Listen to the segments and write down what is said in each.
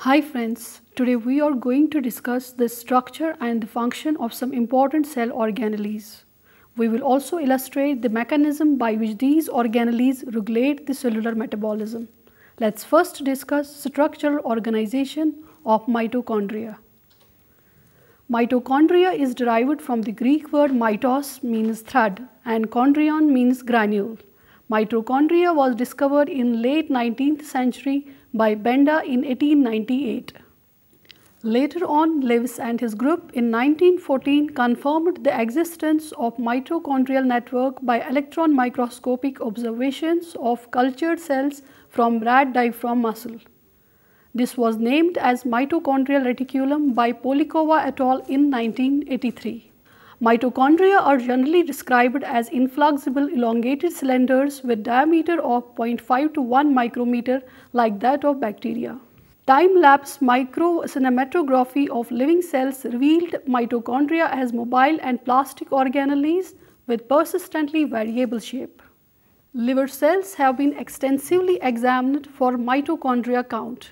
Hi friends, today we are going to discuss the structure and the function of some important cell organelles. We will also illustrate the mechanism by which these organelles regulate the cellular metabolism. Let's first discuss structural organization of mitochondria. Mitochondria is derived from the Greek word mitos means thread and chondrion means granule. Mitochondria was discovered in late 19th century by Benda in 1898. Later on, Lewis and his group in 1914 confirmed the existence of mitochondrial network by electron microscopic observations of cultured cells from rat diaphragm muscle. This was named as mitochondrial reticulum by Polikova et al. In 1983. Mitochondria are generally described as inflexible elongated cylinders with diameter of 0.5 to 1 micrometer like that of bacteria. Time-lapse microcinematography of living cells revealed mitochondria as mobile and plastic organelles with persistently variable shape. Liver cells have been extensively examined for mitochondria count.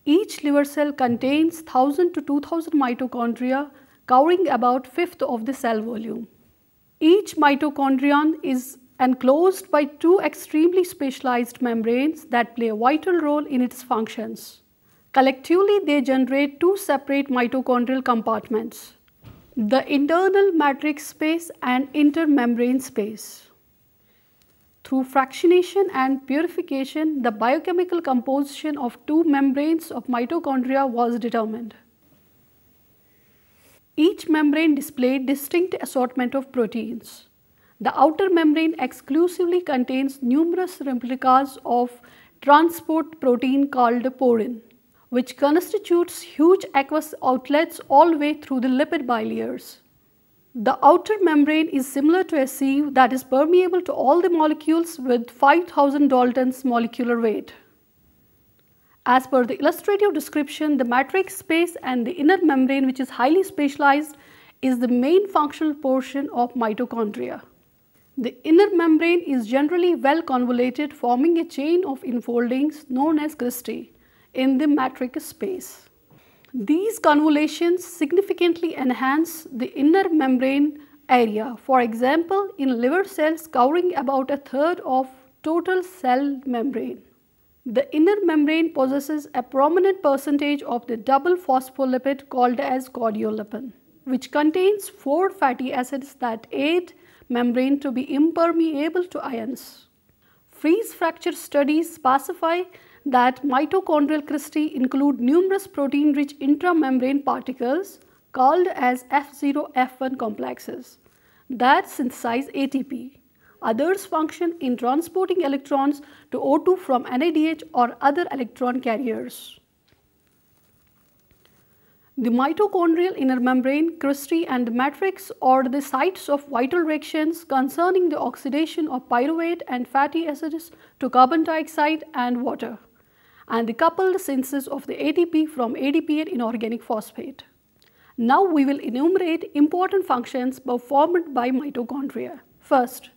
Each liver cell contains 1000 to 2000 mitochondria covering about fifth of the cell volume. Each mitochondrion is enclosed by two extremely specialized membranes that play a vital role in its functions. Collectively, they generate two separate mitochondrial compartments, the internal matrix space and intermembrane space. Through fractionation and purification, the biochemical composition of two membranes of mitochondria was determined. Each membrane displayed distinct assortment of proteins. The outer membrane exclusively contains numerous replicas of transport protein called porin, which constitutes huge aqueous outlets all the way through the lipid bilayers. The outer membrane is similar to a sieve that is permeable to all the molecules with 5000 Daltons molecular weight. As per the illustrative description, the matrix space and the inner membrane, which is highly specialized, is the main functional portion of mitochondria. The inner membrane is generally well convoluted, forming a chain of enfoldings known as cristae in the matrix space. These convolutions significantly enhance the inner membrane area. For example, in liver cells covering about a third of total cell membrane. The inner membrane possesses a prominent percentage of the double phospholipid called as cordyolipin, which contains 4 fatty acids that aid membrane to be impermeable to ions. Freeze fracture studies specify that mitochondrial cristae include numerous protein-rich intramembrane particles called as F0, F1 complexes that synthesize ATP. Others function in transporting electrons to O2 from NADH or other electron carriers. The mitochondrial inner membrane, cristae and the matrix are the sites of vital reactions concerning the oxidation of pyruvate and fatty acids to carbon dioxide and water, and the coupled synthesis of the ATP from ADP and inorganic phosphate. Now we will enumerate important functions performed by mitochondria. First,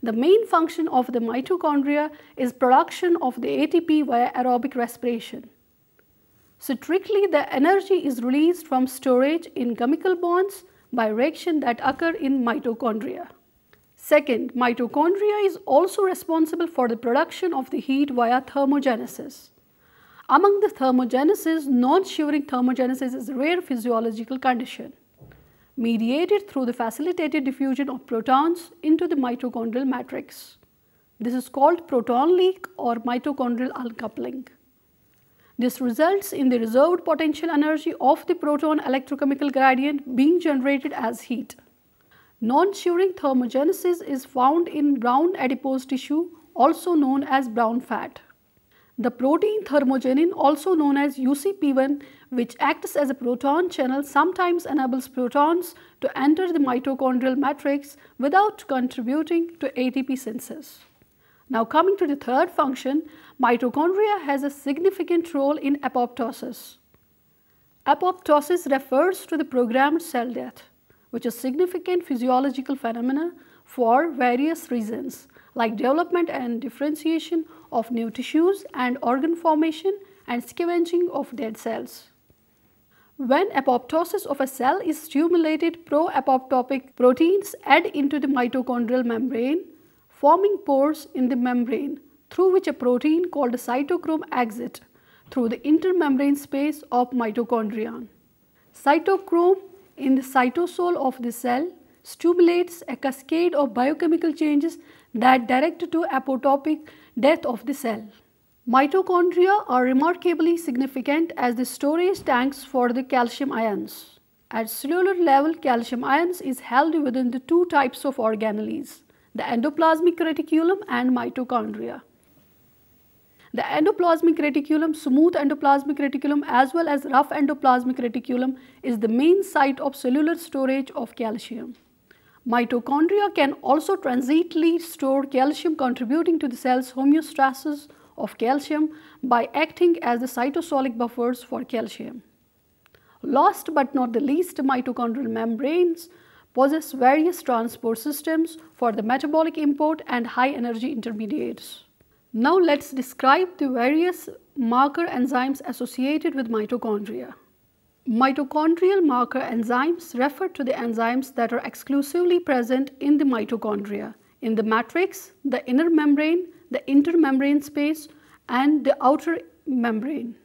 the main function of the mitochondria is production of the ATP via aerobic respiration. Strictly, the energy is released from storage in chemical bonds by reaction that occur in mitochondria. Second, mitochondria is also responsible for the production of the heat via thermogenesis. Among the thermogenesis, non-shivering thermogenesis is a rare physiological condition, mediated through the facilitated diffusion of protons into the mitochondrial matrix. This is called proton leak or mitochondrial uncoupling. This results in the reserved potential energy of the proton electrochemical gradient being generated as heat. Non-shivering thermogenesis is found in brown adipose tissue, also known as brown fat. The protein thermogenin, also known as UCP1, which acts as a proton channel, sometimes enables protons to enter the mitochondrial matrix without contributing to ATP synthesis. Now coming to the third function, mitochondria has a significant role in apoptosis. Apoptosis refers to the programmed cell death, which is a significant physiological phenomena for various reasons like development and differentiation of new tissues and organ formation and scavenging of dead cells. When apoptosis of a cell is stimulated, pro-apoptotic proteins add into the mitochondrial membrane, forming pores in the membrane through which a protein called a cytochrome exits through the intermembrane space of mitochondria. Cytochrome in the cytosol of the cell stimulates a cascade of biochemical changes that direct to apoptotic death of the cell. Mitochondria are remarkably significant as the storage tanks for the calcium ions. At cellular level, calcium ions is held within the two types of organelles, the endoplasmic reticulum and mitochondria. The endoplasmic reticulum, smooth endoplasmic reticulum as well as rough endoplasmic reticulum is the main site of cellular storage of calcium. Mitochondria can also transiently store calcium, contributing to the cell's homeostasis of calcium by acting as the cytosolic buffers for calcium. Last but not the least, mitochondrial membranes possess various transport systems for the metabolic import and high energy intermediates. Now let's describe the various marker enzymes associated with mitochondria. Mitochondrial marker enzymes refer to the enzymes that are exclusively present in the mitochondria, in the matrix, the inner membrane, the intermembrane space and the outer membrane.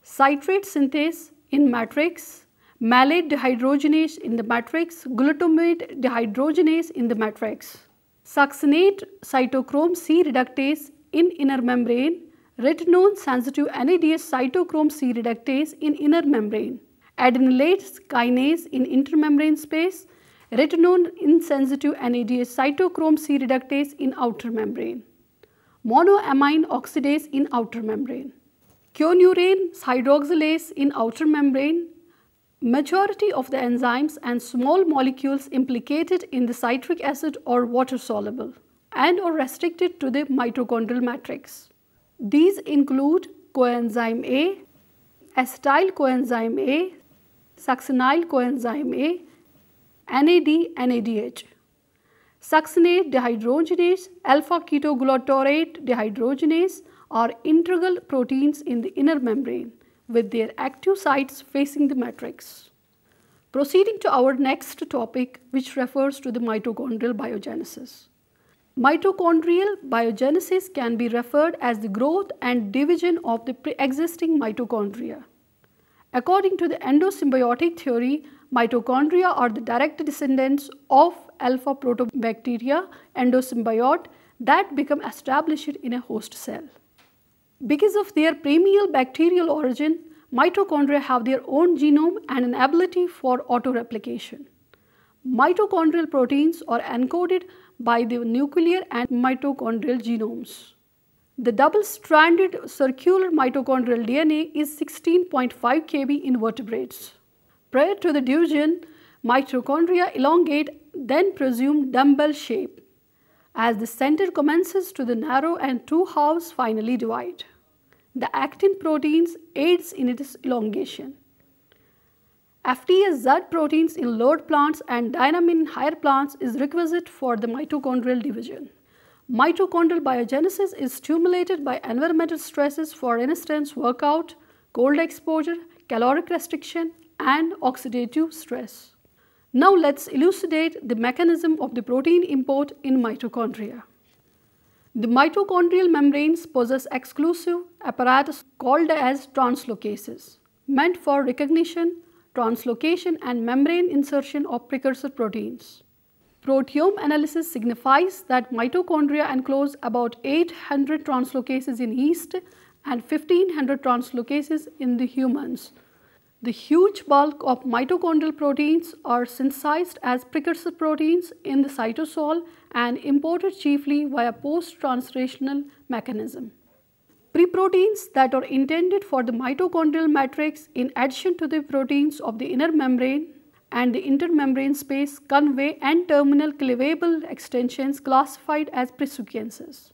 Citrate synthase in matrix, malate dehydrogenase in the matrix, glutamate dehydrogenase in the matrix, succinate cytochrome C reductase in inner membrane, retinone sensitive NADH cytochrome C reductase in inner membrane, adenylate kinase in intermembrane space, retinone insensitive NADH cytochrome C reductase in outer membrane, monoamine oxidase in outer membrane, kyonurane hydroxylase in outer membrane. Majority of the enzymes and small molecules implicated in the citric acid are water soluble and are restricted to the mitochondrial matrix. These include coenzyme A, acetyl coenzyme A, succinyl coenzyme A, NAD/NADH. Succinate dehydrogenase, alpha-ketoglutarate dehydrogenase are integral proteins in the inner membrane with their active sites facing the matrix. Proceeding to our next topic, which refers to the mitochondrial biogenesis. Mitochondrial biogenesis can be referred as the growth and division of the pre-existing mitochondria. According to the endosymbiotic theory, mitochondria are the direct descendants of alpha protobacteria endosymbiote that become established in a host cell. Because of their premial bacterial origin, mitochondria have their own genome and an ability for autoreplication. Mitochondrial proteins are encoded by the nuclear and mitochondrial genomes. The double-stranded circular mitochondrial DNA is 16.5 kb in vertebrates. Prior to the division, mitochondria elongate, then presume dumbbell shape, as the center commences to the narrow and two halves finally divide. The actin proteins aids in its elongation. FTZ proteins in lower plants and dynamin in higher plants is requisite for the mitochondrial division. Mitochondrial biogenesis is stimulated by environmental stresses, for instance workout, cold exposure, caloric restriction and oxidative stress. Now let's elucidate the mechanism of the protein import in mitochondria. The mitochondrial membranes possess exclusive apparatus called as translocases, meant for recognition, translocation and membrane insertion of precursor proteins. Proteome analysis signifies that mitochondria enclose about 800 translocases in yeast and 1500 translocases in the humans. The huge bulk of mitochondrial proteins are synthesized as precursor proteins in the cytosol and imported chiefly via post-translational mechanism. Preproteins that are intended for the mitochondrial matrix, in addition to the proteins of the inner membrane and the intermembrane space, convey N-terminal cleavable extensions classified as presequences.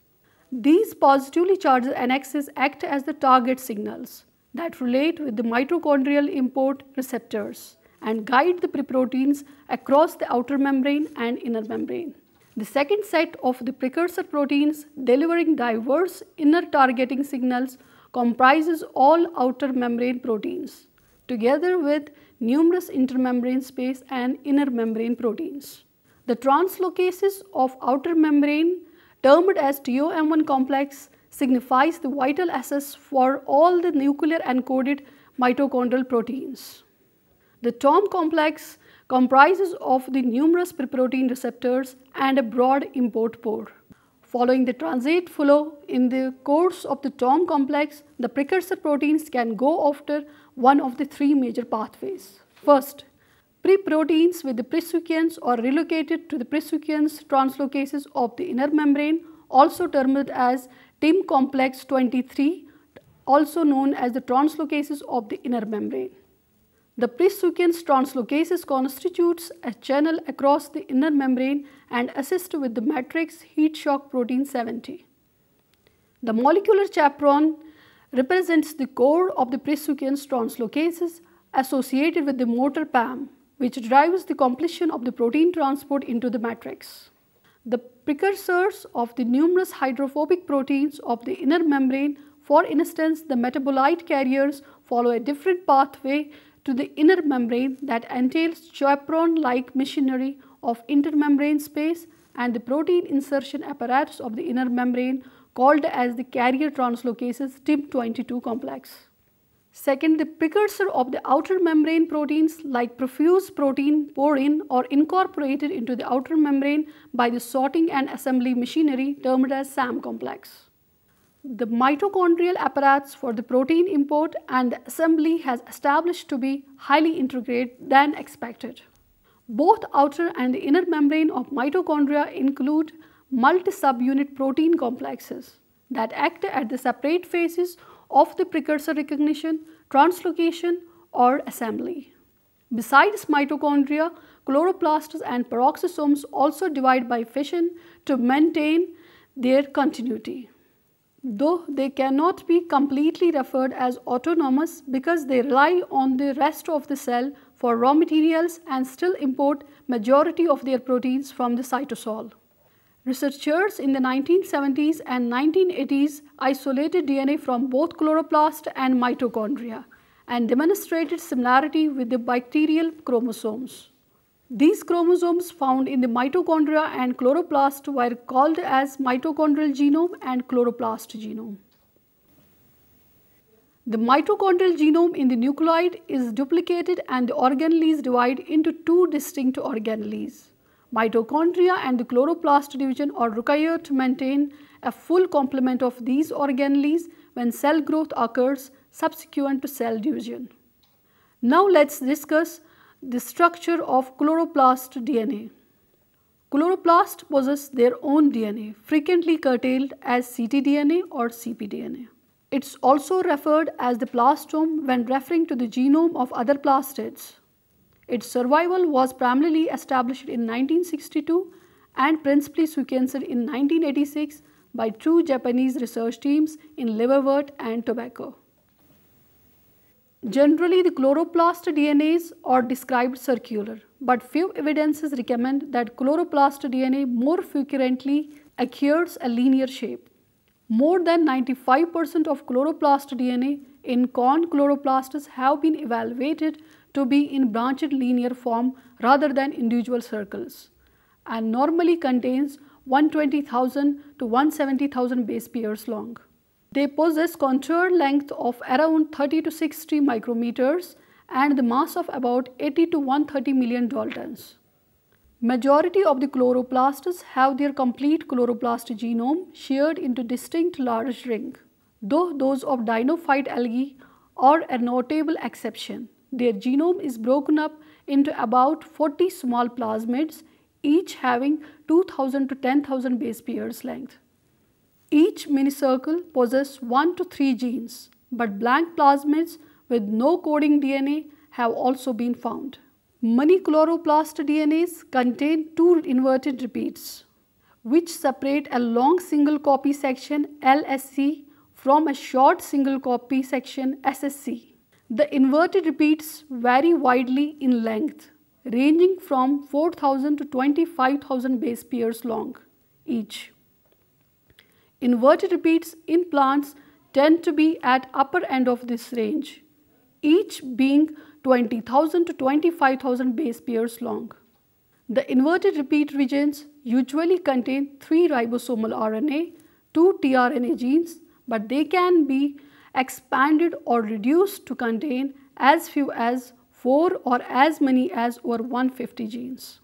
These positively charged annexes act as the target signals that relate with the mitochondrial import receptors and guide the preproteins across the outer membrane and inner membrane. The second set of the precursor proteins delivering diverse inner targeting signals comprises all outer membrane proteins, together with numerous intermembrane space and inner membrane proteins. The translocases of outer membrane, termed as TOM1 complex, signifies the vital access for all the nuclear encoded mitochondrial proteins. The TOM complex comprises of the numerous preprotein receptors and a broad import pore. Following the transit flow in the course of the TOM complex, the precursor proteins can go after one of the three major pathways. First, preproteins with the presequence or relocated to the presequence translocases of the inner membrane, also termed as TIM complex 23, also known as the translocases of the inner membrane. The presequence translocases constitutes a channel across the inner membrane and assist with the matrix heat shock protein 70. The molecular chaperone represents the core of the presequence translocases associated with the motor PAM, which drives the completion of the protein transport into the matrix. The precursors of the numerous hydrophobic proteins of the inner membrane, for instance the metabolite carriers, follow a different pathway to the inner membrane that entails chaperone-like machinery of intermembrane space and the protein insertion apparatus of the inner membrane called as the carrier translocases TIM22 complex. Second, the precursor of the outer membrane proteins like profuse protein pour in or incorporated into the outer membrane by the sorting and assembly machinery termed as SAM complex. The mitochondrial apparatus for the protein import and the assembly has established to be highly integrated than expected. Both outer and the inner membrane of mitochondria include multi-subunit protein complexes that act at the separate phases of the precursor recognition, translocation or assembly. Besides mitochondria, chloroplasts and peroxisomes also divide by fission to maintain their continuity. Though they cannot be completely referred as autonomous because they rely on the rest of the cell for raw materials and still import majority of their proteins from the cytosol. Researchers in the 1970s and 1980s isolated DNA from both chloroplast and mitochondria and demonstrated similarity with the bacterial chromosomes. These chromosomes found in the mitochondria and chloroplast were called as mitochondrial genome and chloroplast genome. The mitochondrial genome in the nucleoid is duplicated and the organelles divide into two distinct organelles. Mitochondria and the chloroplast division are required to maintain a full complement of these organelles when cell growth occurs subsequent to cell division. Now let us discuss the structure of chloroplast DNA. Chloroplasts possess their own DNA, frequently curtailed as ctDNA or cpDNA. It is also referred as the plastome when referring to the genome of other plastids. Its survival was primarily established in 1962 and principally sequenced in 1986 by two Japanese research teams in liverwort and tobacco. Generally, the chloroplast DNAs are described circular, but few evidences recommend that chloroplast DNA more frequently acquires a linear shape. More than 95% of chloroplast DNA in corn chloroplasts have been evaluated to be in branched linear form rather than individual circles and normally contains 120,000 to 170,000 base pairs long. They possess contour length of around 30 to 60 micrometers and the mass of about 80 to 130 million daltons. Majority of the chloroplasts have their complete chloroplast genome shared into distinct large ring, though those of dinophyte algae are a notable exception. Their genome is broken up into about 40 small plasmids, each having 2000 to 10,000 base pairs length. Each minicircle possesses 1 to 3 genes, but blank plasmids with no coding DNA have also been found. Many chloroplast DNAs contain two inverted repeats, which separate a long single copy section LSC from a short single copy section SSC. The inverted repeats vary widely in length, ranging from 4,000 to 25,000 base pairs long each. Inverted repeats in plants tend to be at upper end of this range, each being 20,000 to 25,000 base pairs long. The inverted repeat regions usually contain 3 ribosomal RNA, 2 tRNA genes, but they can be expanded or reduced to contain as few as 4 or as many as over 150 genes.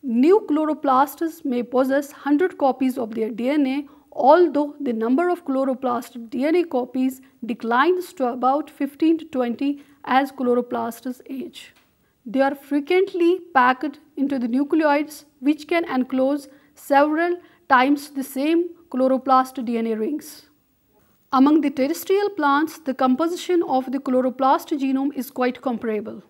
New chloroplasts may possess 100 copies of their DNA, although the number of chloroplast DNA copies declines to about 15 to 20 as chloroplasts age. They are frequently packed into the nucleoids, which can enclose several times the same chloroplast DNA rings. Among the terrestrial plants, the composition of the chloroplast genome is quite comparable.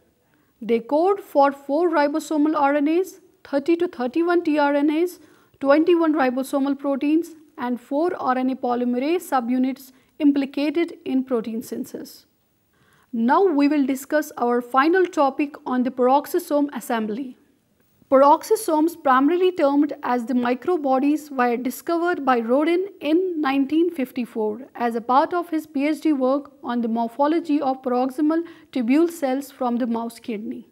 They code for 4 ribosomal RNAs, 30 to 31 tRNAs, 21 ribosomal proteins, and 4 RNA polymerase subunits implicated in protein synthesis. Now we will discuss our final topic on the peroxisome assembly. Peroxisomes, primarily termed as the microbodies, were discovered by Rodin in 1954 as a part of his PhD work on the morphology of peroxisomal tubule cells from the mouse kidney.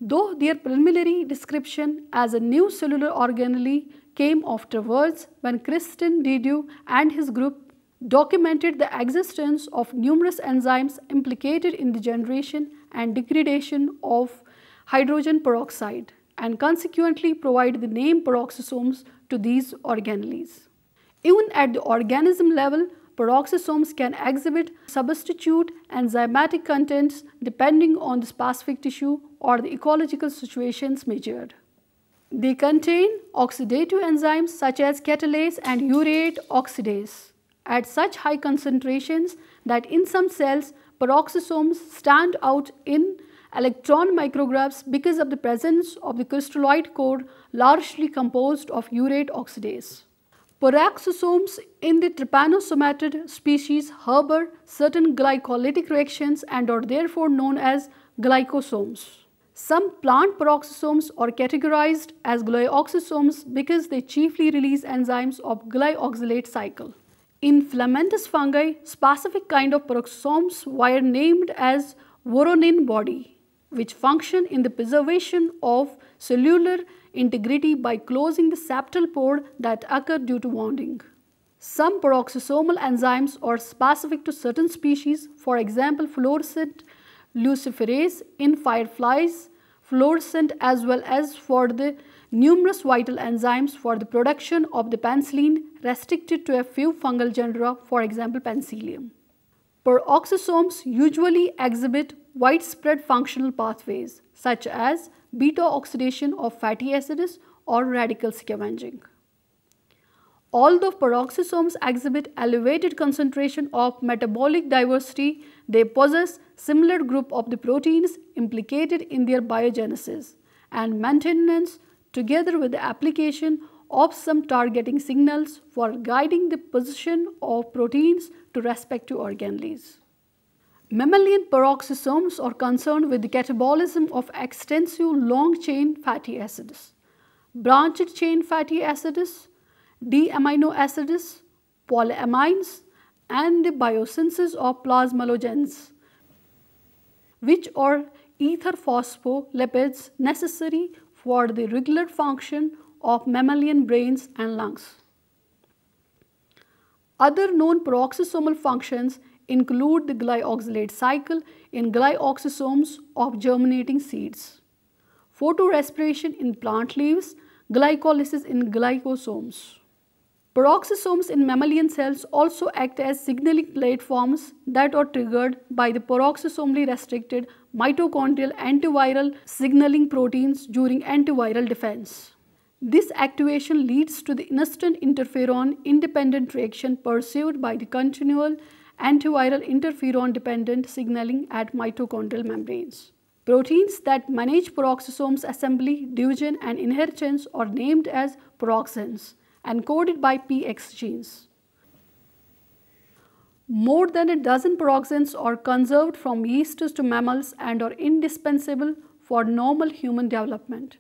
Though their preliminary description as a new cellular organelle came afterwards when Christian Dediu and his group documented the existence of numerous enzymes implicated in the generation and degradation of hydrogen peroxide and consequently provide the name peroxisomes to these organelles. Even at the organism level, peroxisomes can exhibit substitute enzymatic contents depending on the specific tissue or the ecological situations measured. They contain oxidative enzymes such as catalase and ureate oxidase at such high concentrations that in some cells peroxisomes stand out in electron micrographs because of the presence of the crystalloid core largely composed of ureate oxidase. Peroxisomes in the trypanosomatid species harbor certain glycolytic reactions and are therefore known as glycosomes. Some plant peroxisomes are categorized as glyoxysomes because they chiefly release enzymes of glyoxylate cycle. In filamentous fungi, specific kind of peroxisomes were named as Voronin body, which function in the preservation of cellular integrity by closing the septal pore that occur due to wounding. Some peroxisomal enzymes are specific to certain species, for example fluorescent luciferase in fireflies, fluorescent as well as for the numerous vital enzymes for the production of the penicillin restricted to a few fungal genera, for example Penicillium. Peroxisomes usually exhibit widespread functional pathways such as beta oxidation of fatty acids or radical scavenging. Although peroxisomes exhibit elevated concentration of metabolic diversity, they possess similar group of the proteins implicated in their biogenesis and maintenance together with the application of some targeting signals for guiding the position of proteins to respective organelles. Mammalian peroxisomes are concerned with the catabolism of extensive long-chain fatty acids, branched-chain fatty acids, D-amino acids, polyamines, and the biosynthesis of plasmalogens, which are ether phospholipids necessary for the regular function of mammalian brains and lungs. Other known peroxisomal functions include the glyoxylate cycle in glyoxysomes of germinating seeds, photorespiration in plant leaves, glycolysis in glycosomes. Peroxisomes in mammalian cells also act as signaling platforms that are triggered by the peroxisomally restricted mitochondrial antiviral signaling proteins during antiviral defense. This activation leads to the instant interferon independent reaction pursued by the continual antiviral interferon dependent signaling at mitochondrial membranes. Proteins that manage peroxisomes assembly, division and inheritance are named as peroxins and coded by PX genes. More than a dozen peroxins are conserved from yeasts to mammals and are indispensable for normal human development.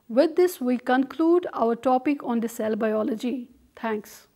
With this, we conclude our topic on the cell biology. Thanks.